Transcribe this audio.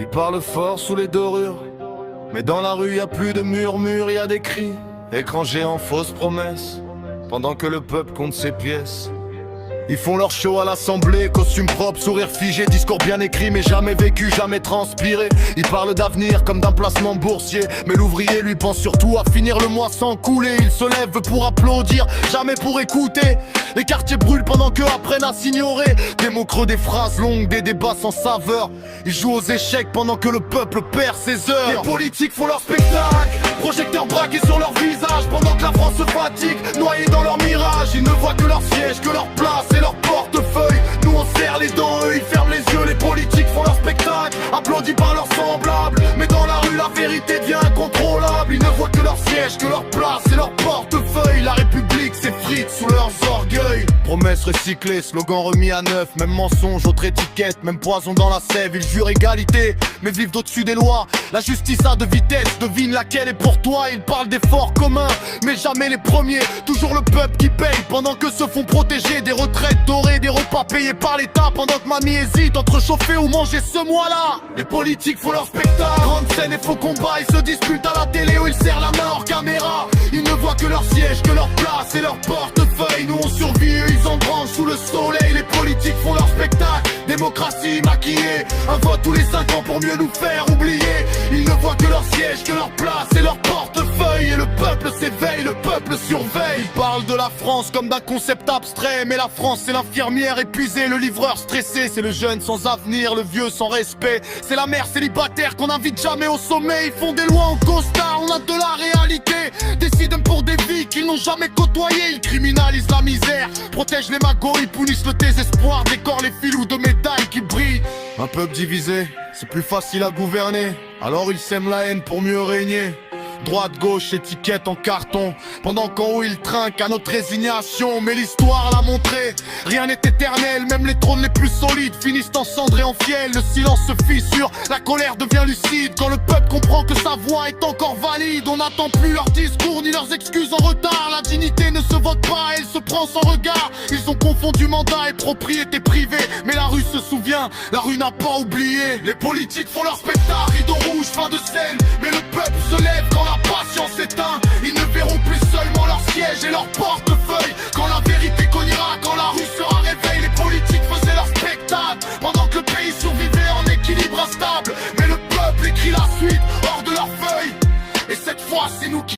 Ils parlent fort sous les dorures, mais dans la rue y a plus de murmures, y a des cris, écran géant, fausses promesses, pendant que le peuple compte ses pièces. Ils font leur show à l'assemblée, costume propre, sourire figé, discours bien écrit mais jamais vécu, jamais transpiré. Ils parlent d'avenir comme d'un placement boursier, mais l'ouvrier lui pense surtout à finir le mois sans couler. Il se lève pour applaudir, jamais pour écouter. Les quartiers brûlent pendant qu'eux apprennent à s'ignorer. Des mots creux, des phrases longues, des débats sans saveur. Ils jouent aux échecs pendant que le peuple perd ses heures. Les politiques font leur spectacle, projecteurs braqués sur leur visage, pendant que la France se fatigue, noyée dans leur mirage. Ils ne voient que leur siège, que leur place et leur portefeuille. Nous on serre les dents, eux ils ferment les yeux. Les politiques font leur spectacle, applaudis par leurs semblables, mais dans la rue la vérité devient incontrôlable. Ils ne voient que leur siège, que leur place et leur portefeuille. La République s'effrite sous leurs orgueils. Promesses recyclées, slogans remis à neuf, même mensonge, autre étiquette, même poison dans la sève. Ils jurent égalité, mais vivent au-dessus des lois. La justice a de vitesse, devine laquelle est pour toi. Ils parlent d'efforts communs, mais jamais les premiers. Toujours le peuple qui paye, pendant que se font protéger des retraites dorées, des repas payés par l'État, pendant que mamie hésite entre chauffer ou manger ce mois-là. Les politiques font leur spectacle, grande scène et faux combats. Ils se disputent à la télé où ils serrent la main hors caméra. Ils ne voient que leur siège, que leur place et leur portefeuille. Nous on survit, eux ils engranchent sous le soleil. Les politiques font leur spectacle, démocratie maquillée, un vote tous les 5 ans pour mieux nous faire oublier. Ils ne voient que leur siège, que leur place et leur portefeuille. Et le peuple s'éveille, le peuple surveille. Ils parlent de la France comme d'un concept abstrait, mais la France c'est l'infirmière épuisée, le livreur stressé. C'est le jeune sans avenir, le vieux sans respect. C'est la mère célibataire qu'on n'invite jamais au sommet. Ils font des lois en costard, on a de la réalité. Décident pour des vies qu'ils n'ont jamais côtoyées. Ils criminalisent la misère, protègent les magots, ils punissent le désespoir, décorent les filous de médailles qui brillent. Un peuple divisé, c'est plus facile à gouverner, alors ils sèment la haine pour mieux régner. Droite, gauche, étiquette en carton, pendant qu'en haut ils trinquent à notre résignation. Mais l'histoire l'a montré, rien n'est éternel, même les trônes les plus solides finissent en cendres et en fiel. Le silence se fissure, la colère devient lucide, quand le peuple comprend que sa voix est encore valide. On n'attend plus leurs discours ni leurs excuses en retard. La dignité ne se vote pas, elle se prend sans regard. Ils ont confondu mandat et propriété privée, mais la rue se souvient, la rue n'a pas oublié. Les politiques font leur spectacle, rideau rouge, fin de scène, mais le peuple se lève quand la patience